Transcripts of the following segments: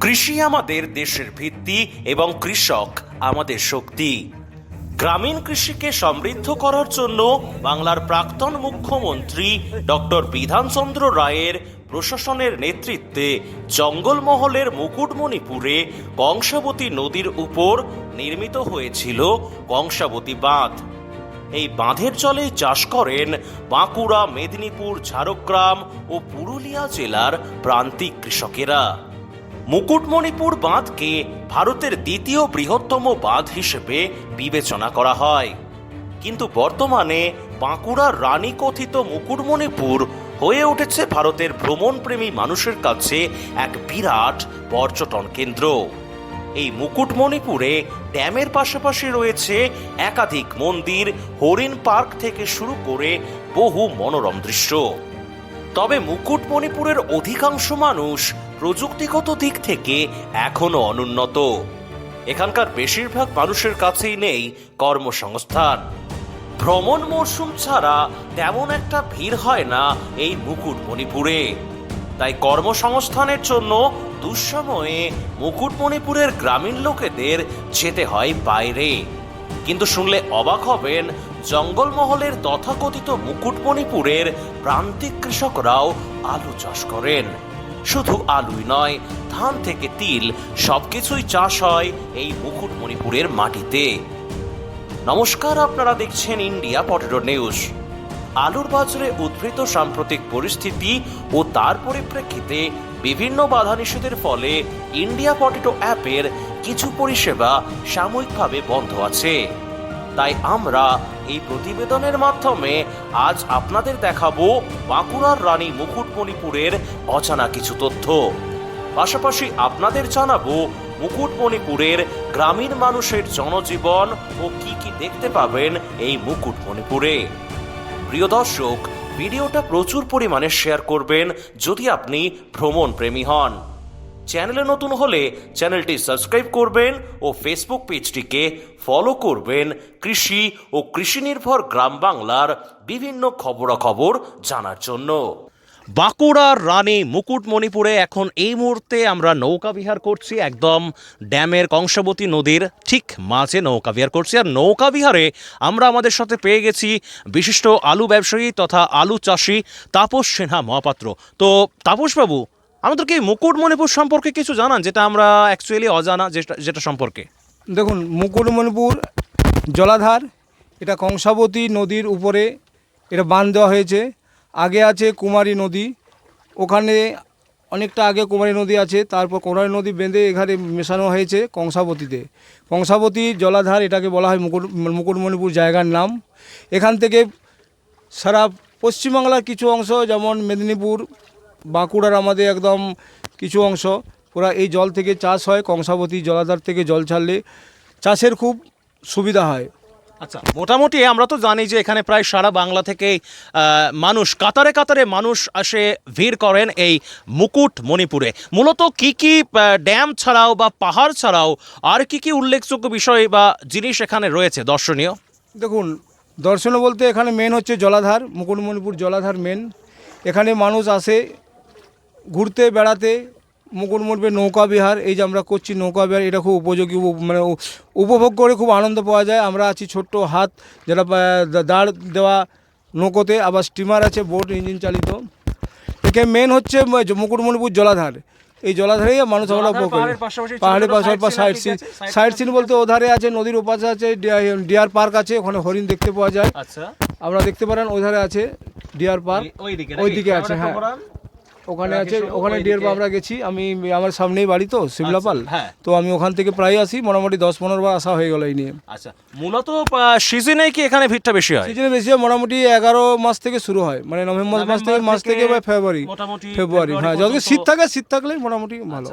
কৃষি আমাদের দেশের ভিত্তি এবং কৃষক আমাদের শক্তি। গ্রামীণ কৃষিকে সমৃদ্ধ করার জন্য বাংলার প্রাক্তন মুখ্যমন্ত্রী ডক্টর বিধানচন্দ্র রায়ের প্রশাসনের নেতৃত্বে জঙ্গলমহলের মুকুটমণিপুরে কংসাবতী নদীর উপর নির্মিত হয়েছিল কংসাবতী বাঁধ। এই বাঁধের জলে চাষ করেন বাঁকুড়া, মেদিনীপুর, ঝাড়গ্রাম ও পুরুলিয়া জেলার প্রান্তিক কৃষকেরা। মুকুটমণিপুর বাঁধকে ভারতের দ্বিতীয় বৃহত্তম বাঁধ হিসেবে বিবেচনা করা হয়, কিন্তু বর্তমানে বাঁকুড়ার রানী কথিত মুকুটমণিপুর হয়ে উঠেছে ভারতের ভ্রমণপ্রেমী মানুষের কাছে এক বিরাট পর্যটন কেন্দ্র। এই মুকুটমণিপুরে ড্যামের পাশাপাশি রয়েছে একাধিক মন্দির, হরিণ পার্ক থেকে শুরু করে বহু মনোরম দৃশ্য। তবে মুকুটমণিপুরের অধিকাংশ মানুষ প্রযুক্তিগত দিক থেকে এখনো অনুন্নত। এখানকার বেশিরভাগ মানুষের কাছেই নেই কর্মসংস্থান। ভ্রমণ মরশুম ছাড়া তেমন একটা ভিড় হয় না এই মুকুটমণিপুরে। তাই কর্মসংস্থানের জন্য দুঃসময়ে মুকুটমণিপুরের গ্রামীণ লোকেদের যেতে হয় বাইরে। কিন্তু শুনলে অবাক হবেন, জঙ্গলমহলের তথাকথিত মুকুটমণিপুরের প্রান্তিক কৃষকরাও আলু চাষ করেন। শুধু আলুই নয়, ধান থেকে তিল সবকিছুই চাষ হয় এই মুকুটমণিপুরের মাটিতে। নমস্কার, আপনারা দেখছেন ইন্ডিয়া পটেটো নিউজ। আলুর বাজারে উদ্ভূত সাম্প্রতিক পরিস্থিতি ও তার পরিপ্রেক্ষিতে বিভিন্ন বাধা নিষেধের ফলে ইন্ডিয়া পটেটো অ্যাপের কিছু পরিষেবা সাময়িকভাবে বন্ধ আছে। তাই আমরা এই প্রতিবেদনের মাধ্যমে আজ আপনাদের দেখাবো বাঁকুড়ার রানী মুকুটমণিপুরের অজানা কিছু তথ্য। পাশাপাশি আপনাদের জানাবো মুকুটমণিপুরের গ্রামীণ মানুষের জনজীবন ও কি কি দেখতে পাবেন এই মুকুটমণিপুরে। প্রিয় দর্শক, ভিডিওটা প্রচুর পরিমাণে শেয়ার করবেন যদি আপনি ভ্রমণ প্রেমী হন। চ্যানেলে নতুন হলে চ্যানেলটি সাবস্ক্রাইব করবেন ও ফেসবুক পেজটিকে ফলো করবেন কৃষি ও কৃষি নির্ভর গ্রাম বাংলার বিভিন্ন খবরাখবর জানার জন্য। বাঁকুড়ার রানী মুকুটমণিপুরে এখন এই মুহূর্তে আমরা নৌকা বিহার করছি। একদম ড্যামের কংসাবতী নদীর ঠিক মাঝে নৌকা বিহার করছি। আর নৌকা বিহারে আমরা আমাদের সাথে পেয়ে গেছি বিশিষ্ট আলু ব্যবসায়ী তথা আলু চাষি তাপস সিনহা মহাপাত্র। তো তাপসবাবু, আমাদেরকে মুকুটমণিপুর সম্পর্কে কিছু জানান, যেটা আমরা অ্যাকচুয়ালি অজানা, যেটা সম্পর্কে। দেখুন, মুকুটমণিপুর জলাধার, এটা কংসাবতী নদীর উপরে এটা বাঁধ দেওয়া হয়েছে। আগে আছে কুমারী নদী, ওখানে অনেকটা আগে কুমারী নদী আছে, তারপর কুমারী নদী বেঁধে এখানে মেশানো হয়েছে কংসাবতীতে। কংসাবতী জলাধার এটাকে বলা হয় মুকুটমণিপুর জায়গার নাম। এখান থেকে সারা পশ্চিমবাংলার কিছু অংশ, যেমন মেদিনীপুর, বাঁকুড়ার আমাদের একদম কিছু অংশ, পুরা এই জল থেকে চাষ হয়। কংসাবতী জলাধার থেকে জল ছাড়লে চাষের খুব সুবিধা হয়। আচ্ছা, মোটামুটি আমরা তো জানি যে এখানে প্রায় সারা বাংলা থেকে মানুষ কাতারে কাতারে মানুষ আসে, ভিড় করেন এই মুকুটমণিপুরে। মূলত কি কি ড্যাম ছাড়াও বা পাহাড় ছাড়াও আর কি কি উল্লেখযোগ্য বিষয় বা জিনিস এখানে রয়েছে দর্শনীয়? দেখুন, দর্শনীয় বলতে এখানে মেন হচ্ছে জলাধার, মুকুটমণিপুর জলাধার মেন। এখানে মানুষ আসে ঘুরতে বেড়াতে। মুকুটমণিপুর নৌকা বিহার, এই যে আমরা করছি নৌকা বিহার, এটা খুব উপযোগী, মানে উপভোগ করে খুব আনন্দ পাওয়া যায়। আমরা আছি ছোট্ট হাত, যেটা দাঁড় দেওয়া নৌকোতে, আবার স্টিমার আছে, বোট ইঞ্জিন চালিত। এখানে মেন হচ্ছে মুকুটমণিপুর জলাধার। এই জলাধারেই মানুষ আমরা উপভোগ করি। পাহাড়ের পাশাপাশি সাইড সিন বলতে ওধারে আছে, নদীর ওপাশে আছে ডিয়ার পার্ক আছে, ওখানে হরিণ দেখতে পাওয়া যায়। আপনারা দেখতে পারেন, ওধারে আছে ডিয়ার পার্ক, ওইদিকে আছে। হ্যাঁ, ওখানে আছে, ওখানে ডিয়ার পার্ক আমরা গেছি। আমি আমার সামনেই বাড়ি তো শিমলাপাল, তো আমি ওখান থেকে প্রায় আসি, মোটামুটি 10-15 বার আসা হয়ে গেল এই নিয়ে। আচ্ছা, মূলত সিজনে কি এখানে ভিড়টা বেশি হয়? সিজনে বেশি হয়, মোটামুটি 11 মাস থেকে শুরু হয়, মানে নভেম্বর মাস থেকে বা ফেব্রুয়ারি। হ্যাঁ, যতক্ষণ শীত থাকে, শীত থাকলে মোটামুটি ভালো।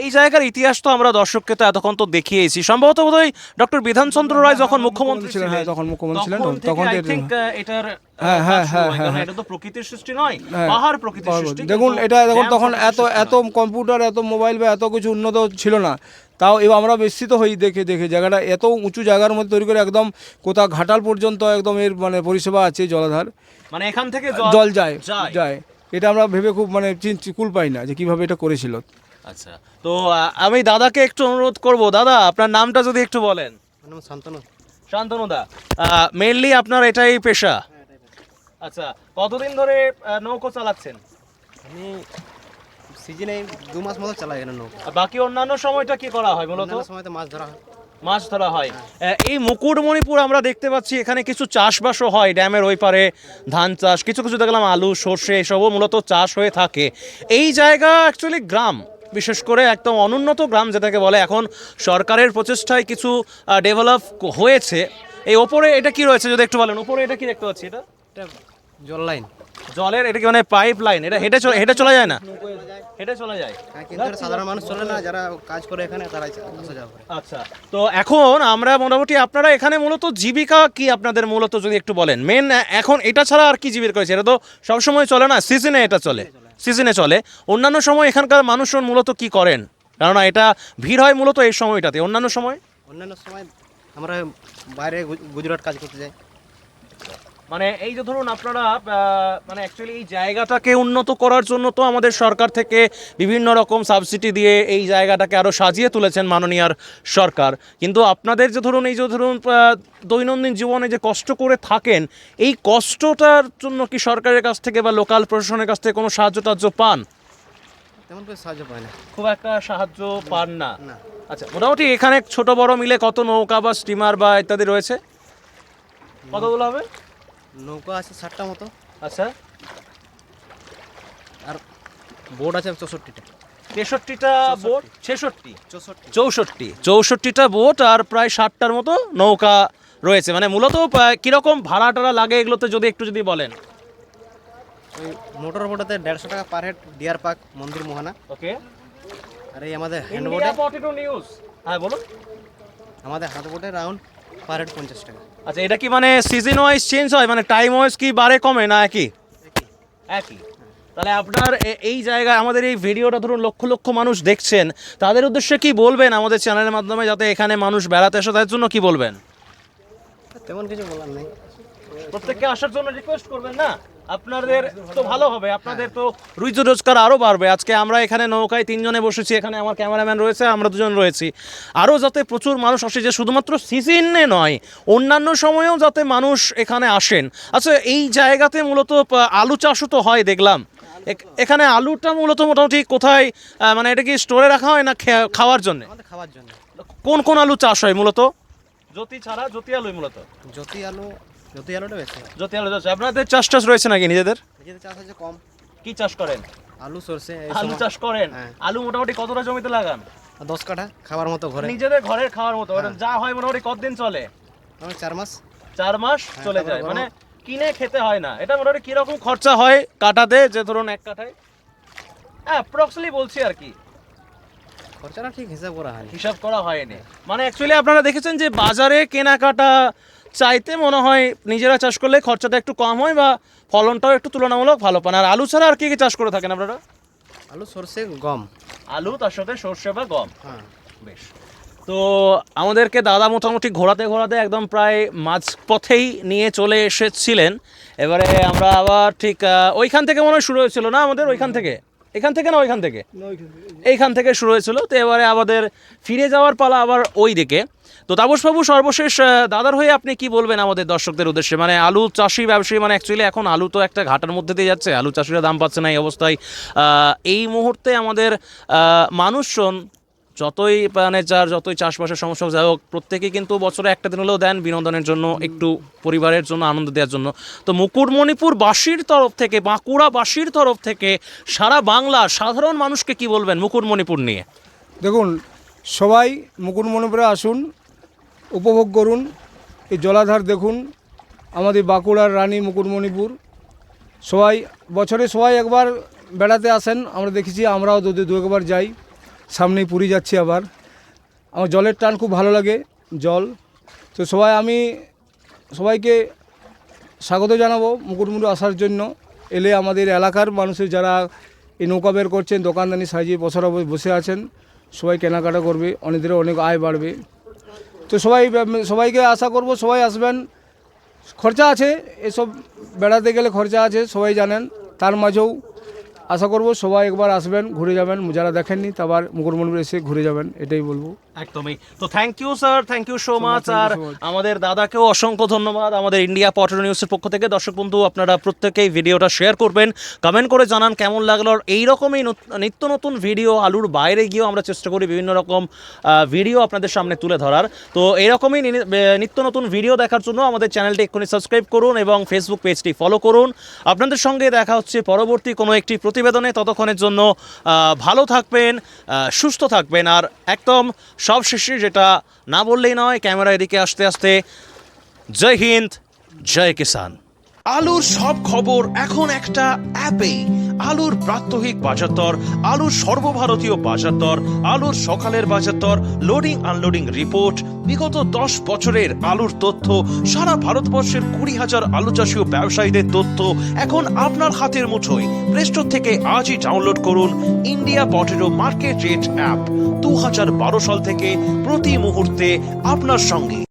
এই জায়গার ইতিহাস তো আমরা দর্শককে তো এতক্ষণ তো দেখিয়েছি। সম্ভবত বোধহয় ডক্টর বিধানচন্দ্র রায় যখন মুখ্যমন্ত্রী ছিলেন, হ্যাঁ তখন মুখ্যমন্ত্রী ছিলেন, তখন এটার এটা তো প্রকৃতির সৃষ্টি নয়, পাহাড় প্রকৃতির সৃষ্টি। দেখুন, এটা তখন এত কম্পিউটার, এত মোবাইল বা এত কিছু উন্নত ছিল না। তাও এবার আমরা বিস্মিত হই দেখে জায়গাটা এত উঁচু জায়গার মধ্যে তৈরি করে, একদম কোথাও ঘাটাল পর্যন্ত একদম এর মানে পরিষেবা আছে জলাধার, মানে এখান থেকে জল যায়। এটা আমরা ভেবে খুব মানে কুল পাই না যে কিভাবে এটা করেছিল। আচ্ছা, তো আমি দাদাকে একটু অনুরোধ করব, দাদা আপনার নামটা যদি একটু বলেন। আমার নাম শান্তনু। শান্তনু দা, মেইনলি আপনার এটাই পেশা? আচ্ছা, কতদিন ধরে নৌকো চালাচ্ছেন? আমি সিজনে 2 মাস মতো চালাই এখানে নৌকা। আর বাকি অন্যান্য সময়টা কি করা হয় মূলত? অন্যান্য সময় তো মাছ ধরা হয়। মাছ ধরা হয়। এই মুকুটমণিপুর আমরা দেখতে পাচ্ছি এখানে কিছু চাষবাসও হয়, ড্যামের ওই পারে ধান চাষ, কিছু কিছু দেখলাম আলু সর্ষে এসবও মূলত চাষ হয়ে থাকে। এই জায়গা অ্যাকচুয়ালি গ্রাম, বিশেষ করে একদম অনুন্নত গ্রাম যেটাকে বলে। এখন সরকারের প্রচেষ্টায় কিছু ডেভেলপ হয়েছে। এই ওপরে এটা কি রয়েছে যদি একটু বলেন, উপরে এটা কি দেখতে পাচ্ছি? এটা এটা জল লাইন। জলের, এটা কি মানে পাইপ লাইন? এটা হেঁটে চলে যায় না? হেঁটে চলে যায়। হ্যাঁ, কিন্তু এটা সাধারণ মানুষ চলে না, যারা কাজ করে এখানে তারাই আসা যাওয়া করে। আচ্ছা, তো এখন আমরা মোটামুটি আপনারা এখানে মূলত জীবিকা কি আপনাদের মূলত যদি একটু বলেন? মেন এখন এটা ছাড়া আর কি জীবিকা করেছে? এটা তো সবসময় চলে না, সিজনে এটা চলে, সিজনে চলে। অন্যান্য সময় এখানকার মানুষজন মূলত কি করেন? কেননা এটা ভিড় হয় মূলত এই সময়টাতে। অন্যান্য সময় অন্যান্য সময় আমরা বাইরে গুজরাট কাজ করতে যাই। মানে এই যে ধরুন আপনারা মানে অ্যাকচুয়ালি এই জায়গাটাকে উন্নত করার জন্য তো আমাদের সরকার থেকে বিভিন্ন রকম সাবসিডি দিয়ে এই জায়গাটাকে আরও সাজিয়ে তুলেছেন মাননীয় সরকার। কিন্তু আপনাদের যে ধরুন এই যে ধরুন দৈনন্দিন জীবনে যে কষ্ট করে থাকেন, এই কষ্টটার জন্য কি সরকারের কাছ থেকে বা লোকাল প্রশাসনের কাছ থেকে কোনো সাহায্য টাহায্য পান? তেমন করে সাহায্য পায় না। খুব একটা সাহায্য পান না? না। আচ্ছা, মোটামুটি এখানে ছোট বড় মিলে কত নৌকা বা স্টিমার বা ইত্যাদি রয়েছে? কতগুলো হবে? নৌকা আছে 60টা মতো, আচ্ছা, আর বোট আছে 64টা। 63টা বোট, 66 64 64টা বোট আর প্রায় 60টার মতো নৌকা রয়েছে। মানে মূলত কিরকম ভাড়া টাড়া লাগে এগুলোতে যদি একটু যদি বলেন? ওই মোটর বোটাতে 150 টাকা পার হেড, ডিয়ার পার্ক, মন্দির মোহনা। ওকে, আর এই আমাদের হ্যান্ড ইন্ডিয়া বোটে, পটেটো নিউজ, হ্যাঁ বলুন। আমাদের হাত বোটে রাউন্ড পার হেড 50 টাকা। আচ্ছা, এটা কি মানে সিজন ওয়াইজ চেঞ্জ হয়, মানে টাইম ওয়াইজ কি বাড়ে কমে না একই? একই। তাহলে আপনার এই জায়গায় আমাদের এই ভিডিওটা ধরুন লক্ষ লক্ষ মানুষ দেখছেন, তাদের উদ্দেশ্যে কি বলবেন আমাদের চ্যানেলের মাধ্যমে, যাতে এখানে মানুষ বেড়াতে আসে তাদের জন্য কি বলবেন? তেমন কিছু বলার নেই। প্রত্যেককে আসার জন্য রিকোয়েস্ট করবেন না? আপনাদের তো ভালো হবে, আপনাদের তো রুজি রোজগার আরও বাড়বে। আজকে আমরা এখানে নৌকায় 3 জনে বসেছি, এখানে আমার ক্যামেরাম্যান রয়েছে, আমরা 2 জন রয়েছি। আরও যাতে প্রচুর মানুষ আসে, যে শুধুমাত্র সিজনে নয় অন্যান্য সময়েও যাতে মানুষ এখানে আসেন। আচ্ছা, এই জায়গাতে মূলত আলু চাষও তো হয় দেখলাম। এখানে আলুটা মূলত মোটামুটি কোথায়, মানে এটা কি স্টোরে রাখা হয় না খাওয়ার জন্য? আমাদের খাওয়ার জন্য। কোন কোন আলু চাষ হয় মূলত? জ্যোতি ছাড়া, জ্যোতি আলুই মূলত। জ্যোতি আলুটা বেশি হয়। জ্যোতি আলু চাষ। আপনাদের চাষ টাস রয়েছে নাকি নিজেদের? নিজেদের চাষ আছে কম। কি চাষ করেন? আলু, সরষে, এই আলু সময় চাষ করেন? হ্যাঁ। আলু মোটামুটি কতটা জমিতে লাগান? 10 কাঠা খাবার মতো ঘরে। নিজেদের ঘরের খাওয়ার মতো? হ্যাঁ। যা হয় মোটামুটি কতদিন চলে? আমার 4 মাস। 4 মাস চলে তারপরে যায়, গরম। মানে কিনে খেতে হয় না। এটা মোটামুটি কিরকম খরচা হয় কাটাতে, যে ধরুন 1 কাঠায় অ্যাপ্রক্সলি বলছি আর কি, খরচাটা ঠিক হিসাব করা হয়। হিসাব করা হয়নি। মানে অ্যাকচুয়ালি আপনারা দেখেছেন যে বাজারে কেনাকাটা চাইতে মনে হয় নিজেরা চাষ করলে খরচাটা একটু কম হয় বা ফলনটাও একটু তুলনামূলক ভালো পান। আর আলু ছাড়া আর কি কি চাষ করে থাকেন আপনারা? আলু, সরষে, গম। আলু, তার সাথে সর্ষে বা গম। হ্যাঁ। বেশ। তো আমাদেরকে দাদা মোটামুটি ঘোরাতে ঘোরাতে একদম প্রায় মাঝপথেই নিয়ে চলে এসেছিলেন। এবারে আমরা আবার ঠিক ওইখান থেকে মনে হয় শুরু হয়েছিল না আমাদের? ওইখান থেকে, এখান থেকে না ওইখান থেকে, এইখান থেকে শুরু হয়েছিল। তো এবারে আমাদের ফিরে যাওয়ার পালা আবার ওই দিকে। তো তাপসবাবু, সর্বশেষ দাদার হয়ে আপনি কি বলবেন আমাদের দর্শকদের উদ্দেশ্যে? মানে আলু চাষি ব্যবসায়ী, মানে অ্যাকচুয়ালি এখন আলু তো একটা ঘাটার মধ্যে দিয়ে যাচ্ছে, আলু চাষিরা দাম পাচ্ছে না। এই অবস্থায় এই মুহূর্তে আমাদের মানুষজন যতই মানে যতই চাষবাসের সমস্যা যাই হোক, প্রত্যেকেই কিন্তু বছরে একটা দিন হলেও দেন বিনোদনের জন্য, একটু পরিবারের জন্য আনন্দ দেওয়ার জন্য। তো মুকুটমণিপুরবাসীর তরফ থেকে, বাঁকুড়াবাসীর তরফ থেকে সারা বাংলার সাধারণ মানুষকে কি বলবেন মুকুটমণিপুর নিয়ে? দেখুন, সবাই মুকুটমণিপুরে আসুন, উপভোগ করুন, এই জলাধার দেখুন। আমাদের বাঁকুড়ার রানী মুকুটমণিপুর। সবাই বছরে সবাই একবার বেড়াতে আসেন, আমরা দেখেছি, আমরাও দু একবার যাই। সামনেই পুরী যাচ্ছি আবার। আমার জলের টান খুব ভালো লাগে, জল। তো আমি সবাইকে স্বাগত জানাবো মুকুটমণিপুর আসার জন্য। এলে আমাদের এলাকার মানুষের যারা এই নৌকা বের করছেন, দোকানদানি সাজিয়ে বছর বসে আছেন, সবাই কেনাকাটা করবে, অনেকদের অনেক আয় বাড়বে। তো সবাইকে আশা করব সবাই আসবেন। খরচা আছে, এসব বেড়াতে গেলে খরচা আছে, সবাই জানেন। তার মাঝেও আশা করব সবাই একবার আসবেন, ঘুরে যাবেন, যারা দেখেননি তা আবার মুকুটমণিপুর এসে ঘুরে যাবেন, এটাই বলবো। একদমই। তো thank you sir, thank you so much. thank you আর so much. আমাদের দাদাকেও অসংখ্য ধন্যবাদ আমাদের ইন্ডিয়া পটেটো নিউজের পক্ষ থেকে। দর্শক বন্ধু, আপনারা প্রত্যেকেই ভিডিওটা শেয়ার করবেন, কমেন্ট করে জানান কেমন লাগলো। আর এইরকমই নিত্য নতুন ভিডিও আলুর বাইরে গিয়েও আমরা চেষ্টা করি বিভিন্ন রকম ভিডিও আপনাদের সামনে তুলে ধরার। তো এইরকমই নিত্য নতুন ভিডিও দেখার জন্য আমাদের চ্যানেলটি এক্ষুনি সাবস্ক্রাইব করুন এবং ফেসবুক পেজটি ফলো করুন। আপনাদের সঙ্গে দেখা হচ্ছে পরবর্তী কোনো একটি প্রতিবেদনে। ততক্ষণের জন্য ভালো থাকবেন, সুস্থ থাকবেন। আর একদম সব শেষে যেটা না বললেই নয়, ক্যামেরা এদিকে আসতে আসতে, জয় হিন্দ, জয় কিষান। আলুর সব খবর এখন একটা অ্যাপেই। আলুর প্রাত্যহিক বাজারদর, আলুর সর্বভারতীয় বাজারদর, আলুর সকালের বাজারদর, লোডিং আনলোডিং রিপোর্ট, বিগত 10 বছরের আলুর তথ্য, সারা ভারতবর্ষের 20,000 আলু চাষী ও ব্যবসায়ীদের তথ্য এখন আপনার হাতের মুঠোয়। প্লে স্টোর থেকে আজই ডাউনলোড করুন India potato market rate app. 2012 সাল থেকে প্রতি মুহূর্তে আপনার সঙ্গে।